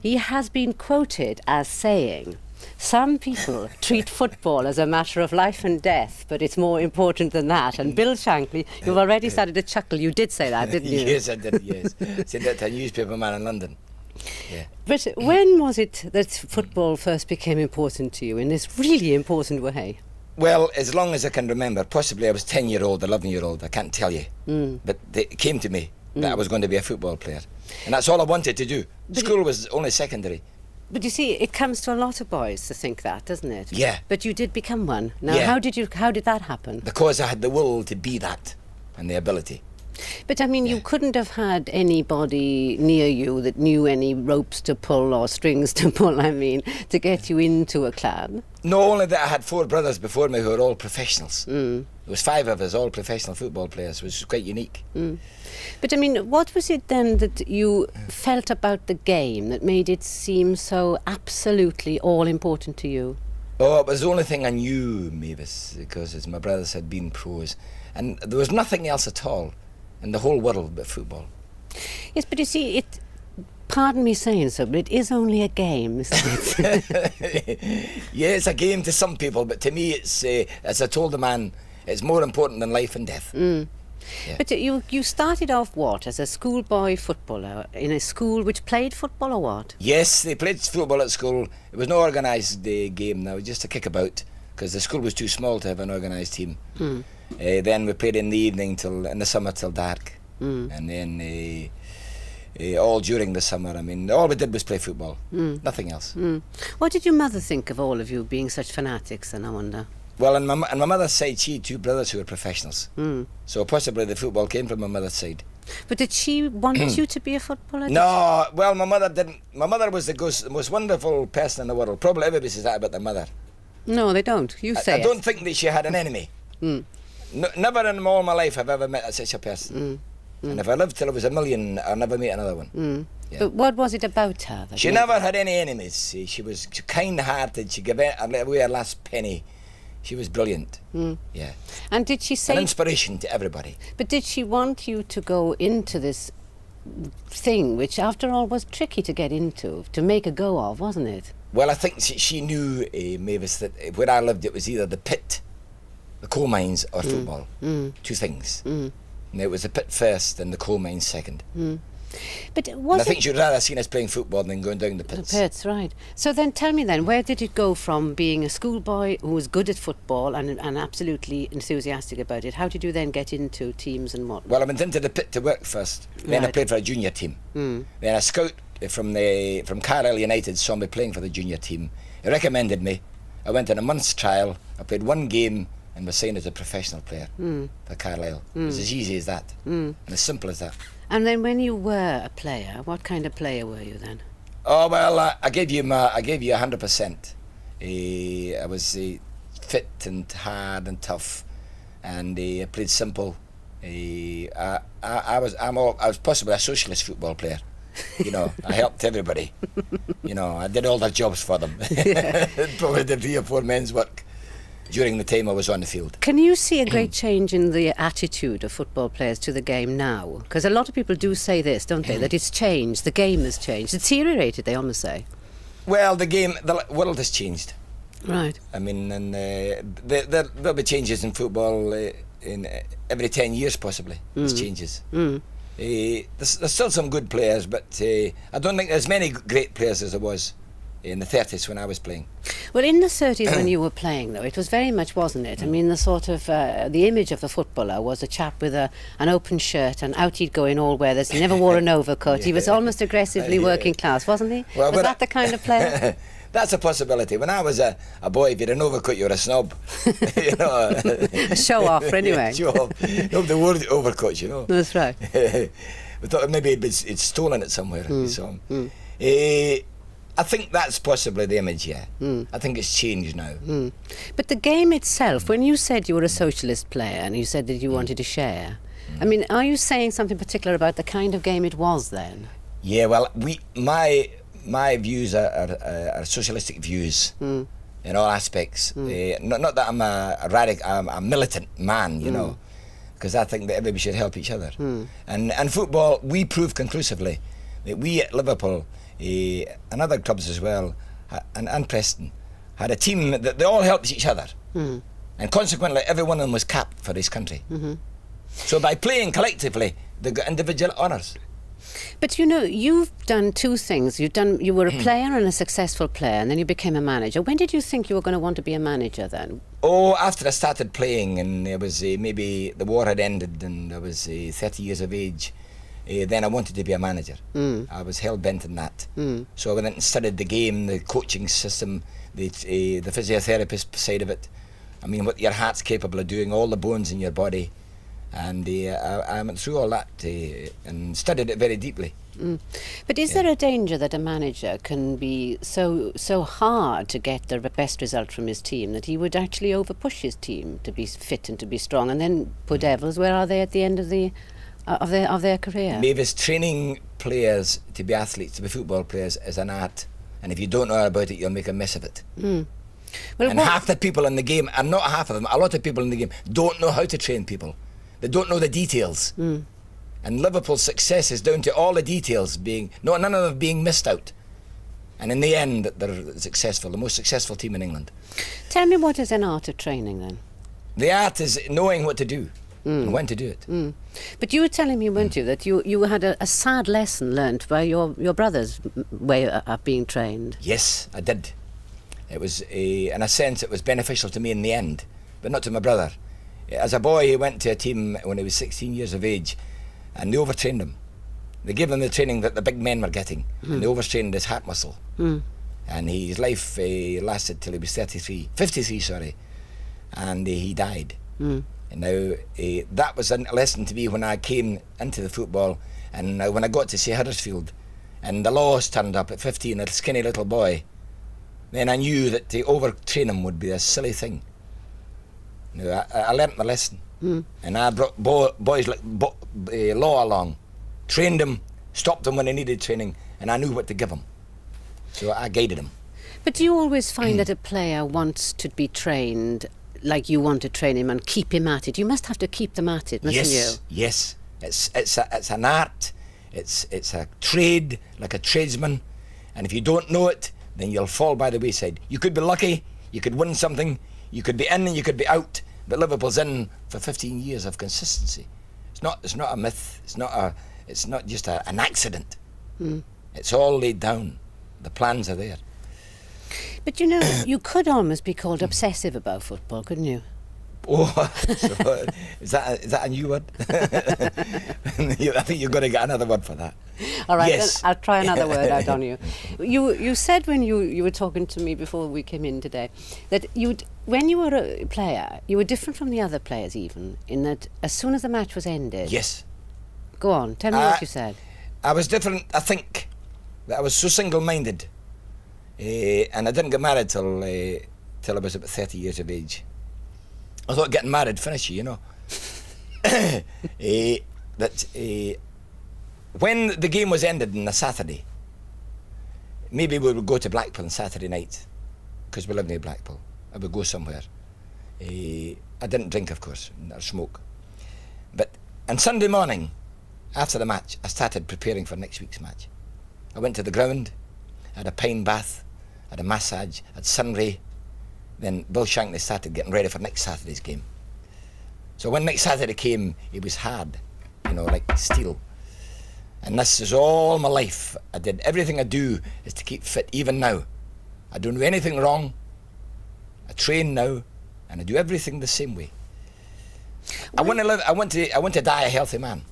he has been quoted as saying, some people treat football as a matter of life and death, but it's more important than that. And Bill Shankly, you've already started to chuckle. You did say that, didn't you? Yes, I did, yes. Said that to a newspaper man in London. Yeah. But when was it that football first became important to you in this really important way? Well, as long as I can remember, possibly I was 10-year-old, 11-year-old, I can't tell you. But it came to me that I was going to be a football player. And that's all I wanted to do. School was only secondary. But you see, it comes to a lot of boys to think that, doesn't it? Yeah. But you did become one. Now, Yeah. how did that happen? Because I had the will to be that and the ability. But I mean, you couldn't have had anybody near you that knew any ropes to pull or strings to pull, to get you into a club. No, only that I had 4 brothers before me who were all professionals. There was 5 of us, all professional football players, which was quite unique. But I mean, what was it then that you felt about the game that made it seem so absolutely all important to you? Oh, it was the only thing I knew, Mavis, because as my brothers had been pros. And there was nothing else at all in the whole world but football. Yes, but you see, pardon me saying so, but it is only a game, isn't it? Yeah, it's a game to some people, but to me it's, as I told the man, it's more important than life and death. Yeah. But you started off what, as a schoolboy footballer in a school which played football or what? Yes, they played football at school. It was no organised game now, just a kickabout, because the school was too small to have an organised team. Then we played in the evening in the summer till dark, and then all during the summer. I mean, all we did was play football, nothing else. What did your mother think of all of you being such fanatics, then, I wonder? Well, on my mother's side, she had 2 brothers who were professionals, so possibly the football came from my mother's side. But did she want you to be a footballer? No, well, my mother didn't. My mother was the most wonderful person in the world. Probably everybody says that about their mother. No, they don't. You say I don't think that she had an enemy. Never in all my life have I ever met such a person. And if I lived till I was 1 million, I'll never meet another one. Yeah. But what was it about her? She never had any enemies. She was kind-hearted. She gave away her last penny. She was brilliant. Yeah. And did she say... An inspiration to everybody. But did she want you to go into this thing, which after all was tricky to get into, to make a go of, wasn't it? Well, I think she knew, Mavis, that where I lived it was either the pit, the coal mines, or football. 2 things. And it was the pit first and the coal mines second. But I think she'd rather seen us playing football than going down the pits. The pits, right. So then tell me then, where did it go from being a schoolboy who was good at football and absolutely enthusiastic about it? How did you then get into teams and what? Well, I went into the pit to work first. Then I played for a junior team. Then a scout from Carlisle United saw me playing for the junior team. He recommended me. I went on a month's trial. I played 1 game and was signed as a professional player for Carlisle. It was as easy as that and as simple as that. And then when you were a player, what kind of player were you then? Oh, well, I gave you 100%. I was fit and hard and tough, and I played simple. I was possibly a socialist football player. You know, I helped everybody. You know, I did all their jobs for them. Probably did 3 or 4 men's work during the time I was on the field. Can you see a great change in the attitude of football players to the game now? Because a lot of people do say this, don't they, that it's changed, the game has changed. It's deteriorated, they almost say. Well, the world has changed. Right. I mean, and there'll be changes in football in every 10 years, possibly. There's changes. There's still some good players, but I don't think there's many great players as there was in the 30s when I was playing. Well, in the 30s when you were playing, though, it was very much, wasn't it? I mean, the sort of, the image of the footballer was a chap with an open shirt, and out he'd go in all weathers. He never wore an overcoat. He was almost aggressively working class, wasn't he? Well, was that the kind of player? That's a possibility. When I was a boy, if you had an overcoat, you were a snob. You know. A show-off, anyway. Show off. Nobody wore the overcoats, you know. That's right. We thought maybe he'd stolen it somewhere. We saw him. I think that's possibly the image, yeah. I think it's changed now. But the game itself, when you said you were a socialist player and you said that you wanted to share, I mean, are you saying something particular about the kind of game it was then? Yeah, well, my views are socialistic views in all aspects. Not that I'm a radical, I'm a militant man, you know, because I think that everybody should help each other. And football, we prove conclusively that we at Liverpool and other clubs as well, and Preston, had a team that they all helped each other. Mm. And consequently, every one of them was capped for his country. Mm-hmm. So by playing collectively, they got individual honours. But you know, you've done two things. You were a player and a successful player, and then you became a manager. When did you think you were going to want to be a manager then? Oh, after I started playing, and it was maybe the war had ended, and I was 30 years of age. Then I wanted to be a manager. Mm. I was hell bent on that. Mm. So I went and studied the game, the coaching system, the physiotherapist side of it. I mean, what your heart's capable of doing, all the bones in your body. And I went through all that and studied it very deeply. Mm. But is there a danger that a manager can be so hard to get the best result from his team that he would actually overpush his team to be fit and to be strong? And then poor devils, where are they at the end of their career? Mavis, training players to be athletes, to be football players, is an art. And if you don't know about it, you'll make a mess of it. Mm. Well, and half the people in the game, and not half of them, a lot of people in the game don't know how to train people. They don't know the details. Mm. And Liverpool's success is down to all the details none of them being missed out. And in the end, they're successful, the most successful team in England. Tell me, what is an art of training then? The art is knowing what to do and when to do it. Mm. But you were telling me, weren't you, that you had a sad lesson learnt by your brother's way of being trained? Yes, I did. It was, in a sense, it was beneficial to me in the end, but not to my brother. As a boy, he went to a team when he was 16 years of age, and they overtrained him. They gave him the training that the big men were getting, and they overtrained his heart muscle. Mm. And his life lasted till he was 53, and he died. Mm. And now that was a lesson to me when I came into the football, and when I got to see Huddersfield, and the laws turned up at 15, a skinny little boy. Then I knew that to overtrain him would be a silly thing. Now, I learnt my lesson. Mm. And I brought boys like Law along, trained them, stopped them when they needed training, and I knew what to give them. So I guided them. But do you always find that a player wants to be trained like you want to train him and keep him at it? You must have to keep them at it, mustn't you? Yes. It's an art. It's a trade, like a tradesman. And if you don't know it, then you'll fall by the wayside. You could be lucky, you could win something, you could be in and you could be out, but Liverpool's in for 15 years of consistency. It's not a myth. It's not just an accident. Mm. It's all laid down. The plans are there. But you know, you could almost be called obsessive about football, couldn't you? Oh, so, is that a new word? I think you're going to get another word for that. All right, yes. I'll try another word out on you. You said when you were talking to me before we came in today that when you were a player, you were different from the other players even, in that as soon as the match was ended... Yes. Go on, tell me what you said. I was different, I think, that I was so single-minded, and I didn't get married till I was about 30 years of age. I thought getting married finished you, know. When the game was ended on a Saturday, maybe we would go to Blackpool on Saturday night, because we live near Blackpool. I would go somewhere. I didn't drink, of course, or smoke. But on Sunday morning, after the match, I started preparing for next week's match. I went to the ground, had a pine bath, had a massage, had sunray. Then Bill Shankly started getting ready for next Saturday's game. So when next Saturday came, he was hard, like steel. And this is all my life. I did everything I do is to keep fit, even now. I don't do anything wrong. I train now, and I do everything the same way. I want to live. I want to die a healthy man.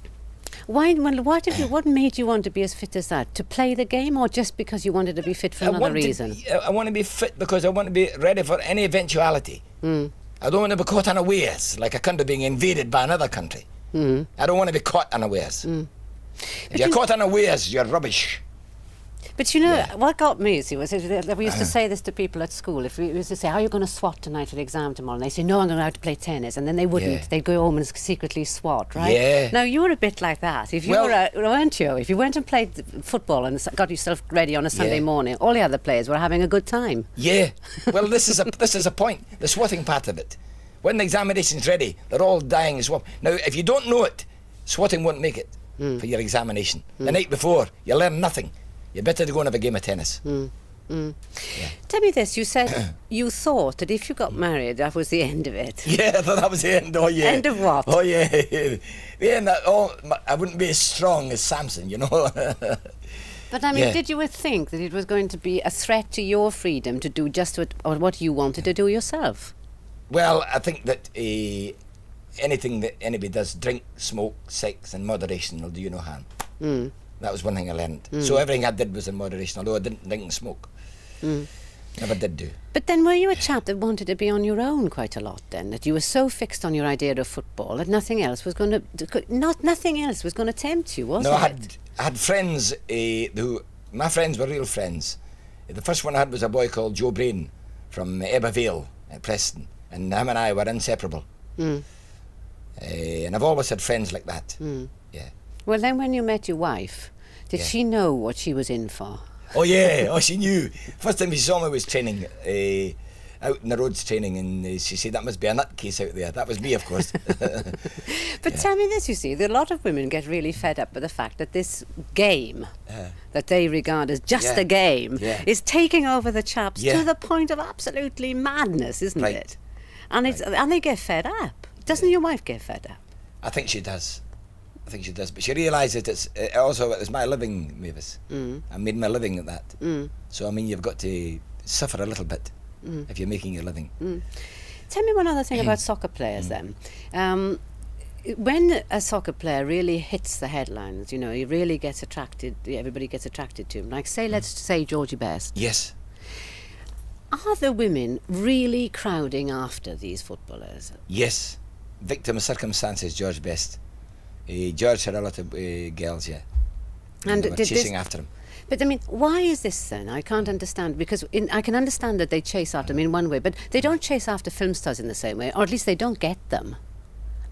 Why? Well, what made you want to be as fit as that? To play the game, or just because you wanted to be fit for another reason? I want to be fit because I want to be ready for any eventuality. Mm. I don't want to be caught unawares, like a country being invaded by another country. Mm. I don't want to be caught unawares. Mm. If you're caught unawares, you're rubbish. But what got me, was that we used to say this to people at school. If we used to say, how are you going to swat tonight for the exam tomorrow? And they say, no, I'm going to have to play tennis. And then they wouldn't. Yeah. They'd go home and secretly swat, right? Yeah. Now, you were a bit like that. If you weren't you? If you went and played football and got yourself ready on a Sunday morning, all the other players were having a good time. Yeah. Well, this is a point, the swatting part of it. When the examination's ready, they're all dying as well. Now, if you don't know it, swatting won't make it. for your examination. The night before, you learn nothing. You're better to go and have a game of tennis. Yeah. Tell me this, you said you thought that if you got married, that was the end of it. Yeah, I thought that was the end. Oh, yeah. End of what? Oh, yeah. The end, I wouldn't be as strong as Samson, you know. But I mean, did you think that it was going to be a threat to your freedom to do just what you wanted to do yourself? Well, I think that anything that anybody does, drink, smoke, sex in moderation will do you no harm. That was one thing I learned. So everything I did was in moderation, although I didn't drink and smoke. Never did do. But then were you a chap that wanted to be on your own quite a lot then? That you were so fixed on your idea of football that nothing else was going to tempt you, was it? No, I had friends my friends were real friends. The first one I had was a boy called Joe Brain from Ebbw at Preston, and him and I were inseparable. And I've always had friends like that. Yeah. Well, then when you met your wife, did she know what she was in for? Oh, yeah. Oh, she knew. First time she saw me was training, out in the roads training, and she said, that must be a nutcase out there. That was me, of course. But tell me this, you see, a lot of women get really fed up with the fact that this game that they regard as just a game is taking over the chaps to the point of absolutely madness, isn't it? And and they get fed up. Doesn't your wife get fed up? I think she does. But she realises it's also my living, Mavis. I made my living at that. So I mean, you've got to suffer a little bit if you're making your living. Tell me one other thing about soccer players then. When a soccer player really hits the headlines, you know, he really gets attracted, everybody gets attracted to him. Like let's say Georgie Best. Yes. Are the women really crowding after these footballers? Yes. Victim of circumstances, George Best. George had a lot of girls, and they were chasing after him. But I mean, why is this then? I can't understand, because I can understand that they chase after him in one way, but they don't chase after film stars in the same way, or at least they don't get them.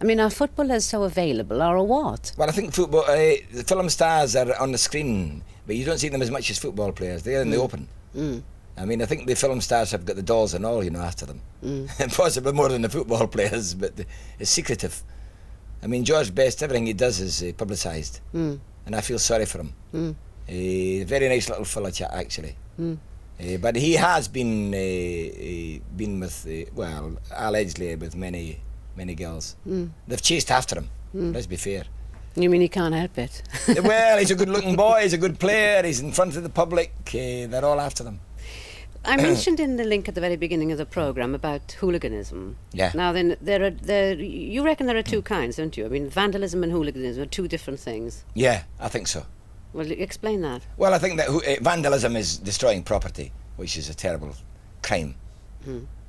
I mean, are footballers so available, or what? Well, I think football, the film stars are on the screen, but you don't see them as much as football players. They're in the open. I mean, I think the film stars have got the dolls and all, you know, after them. And possibly more than the football players, but it's secretive. I mean, George Best, everything he does is publicised, and I feel sorry for him. Very nice little fella chap, actually. But he has been with, well, allegedly with many girls. They've chased after him, let's be fair. You mean he can't help it? Well, he's a good-looking boy, he's a good player, he's in front of the public, they're all after them. I mentioned in the link at the very beginning of the programme about hooliganism. Yeah. Now then, you reckon there are two kinds, don't you? I mean, vandalism and hooliganism are two different things. Yeah, I think so. Well, explain that. Well, I think that vandalism is destroying property, which is a terrible crime.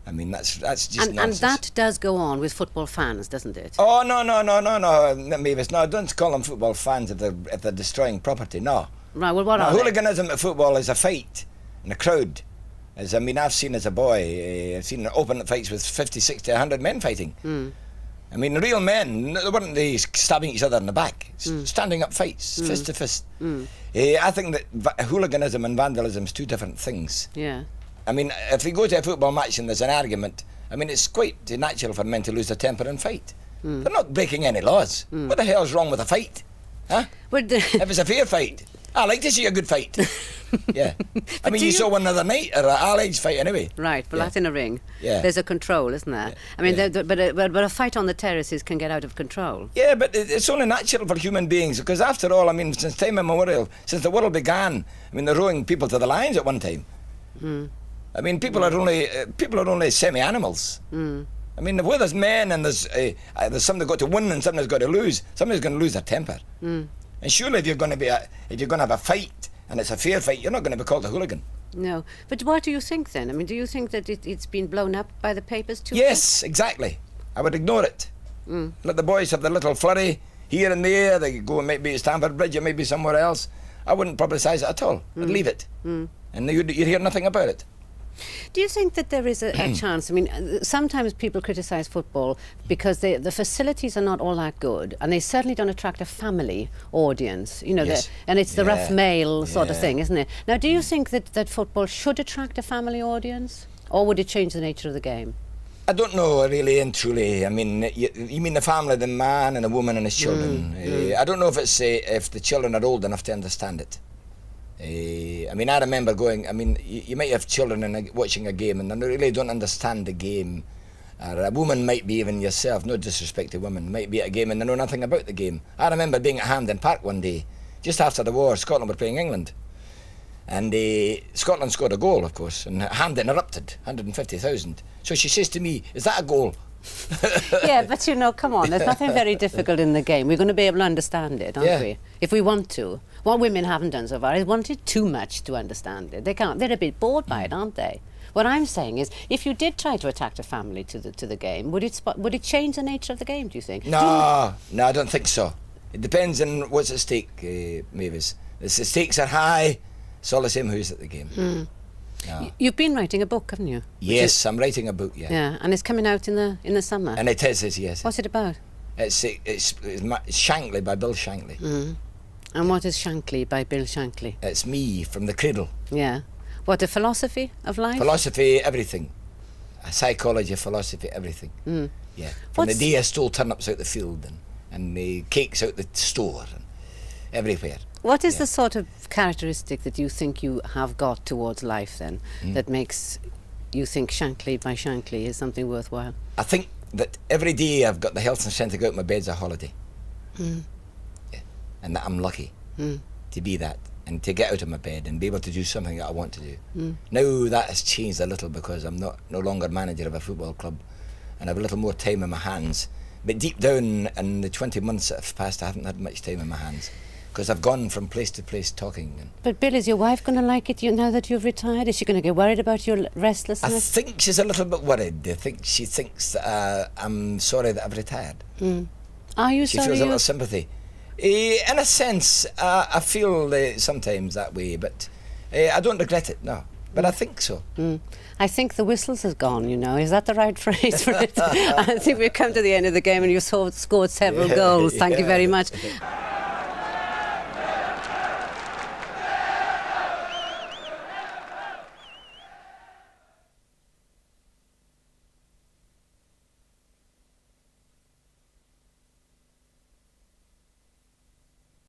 I mean, that's just nonsense. And that does go on with football fans, doesn't it? Oh, no, Mavis, no, don't call them football fans if they're destroying property, no. Right, well, what are hooliganism at football is a fight in a crowd. I mean, I've seen as a boy, I've seen open fights with 50, 60, 100 men fighting. I mean, real men, they weren't stabbing each other in the back. Standing up fights, fist to fist. I think that hooliganism and vandalism is two different things. Yeah. I mean, if you go to a football match and there's an argument, I mean, it's quite natural for men to lose their temper and fight. They're not breaking any laws. What the hell's wrong with a fight? Huh? If it's a fair fight, I like to see a good fight. Yeah. I mean, you saw one the other night, or an all-age fight anyway. Right, but that's in a ring. Yeah. There's a control, isn't there? I mean, but a fight on the terraces can get out of control. Yeah, but it's only natural for human beings, because after all, I mean, since time immemorial, since the world began, I mean, they're rowing people to the lions at one time. I mean, people are only semi-animals. I mean, where there's men and there's some that got to win and some that's got to lose, somebody's going to lose their temper. And surely if you're going to have a fight and it's a fair fight, you're not going to be called a hooligan. No, but what do you think then? I mean, do you think that it's been blown up by the papers too? Yes, exactly. I would ignore it. Let the boys have their little flurry here and there. They go and maybe at Stamford Bridge or maybe somewhere else. I wouldn't publicise it at all. I'd leave it. And you'd hear nothing about it. Do you think that there is a chance? I mean, sometimes people criticise football because the facilities are not all that good, and they certainly don't attract a family audience, you know, and it's the rough male sort of thing, isn't it? Now, do you think that football should attract a family audience, or would it change the nature of the game? I don't know, really and truly. I mean, you mean the family, the man and the woman and his children. I don't know if it's if the children are old enough to understand it. I mean, I remember going. I mean, you might have children and watching a game and they really don't understand the game. Or a woman might be, even yourself, no disrespect to women, might be at a game and they know nothing about the game. I remember being at Hampden Park one day, just after the war. Scotland were playing England. And Scotland scored a goal, of course, and Hampden erupted, 150,000. So she says to me, is that a goal? Yeah, but you know, come on, there's nothing very difficult in the game. We're going to be able to understand it, aren't we? If we want to. What women haven't done so far is wanted too much to understand it. They can't. They're a bit bored by it, aren't they? What I'm saying is, if you did try to attack a family to the game, would it change the nature of the game, do you think? No, I don't think so. It depends on what's at stake, Mavis. If the stakes are high, it's all the same who's at the game. No. You've been writing a book, haven't you? Yes, I'm writing a book, Yeah, and it's coming out in the summer. And it is, yes. What's it about? It's Shankly by Bill Shankly. And what is Shankly by Bill Shankly? It's me from the cradle. Yeah. What, a philosophy of life? Philosophy, everything. Psychology, philosophy, everything. Yeah. From the day I stole turnips out the field and the cakes out the store and everywhere. What is the sort of characteristic that you think you have got towards life then that makes you think Shankly by Shankly is something worthwhile? I think that every day I've got the health and strength to go out my bed's a holiday. Yeah. And that I'm lucky to be that and to get out of my bed and be able to do something that I want to do. Now that has changed a little because I'm no longer manager of a football club and I have a little more time in my hands. But deep down in the 20 months that have passed, I haven't had much time in my hands. Because I've gone from place to place talking. But Bill, is your wife going to like it now that you've retired? Is she going to get worried about your restlessness? I think she's a little bit worried. I think she thinks that I'm sorry that I've retired. Are you she sorry? She feels a little sympathy. In a sense, I feel sometimes that way, but I don't regret it, no. But I think so. I think the whistles has gone, you know. Is that the right phrase for it? I think we've come to the end of the game and you've scored several goals. Thank you very much.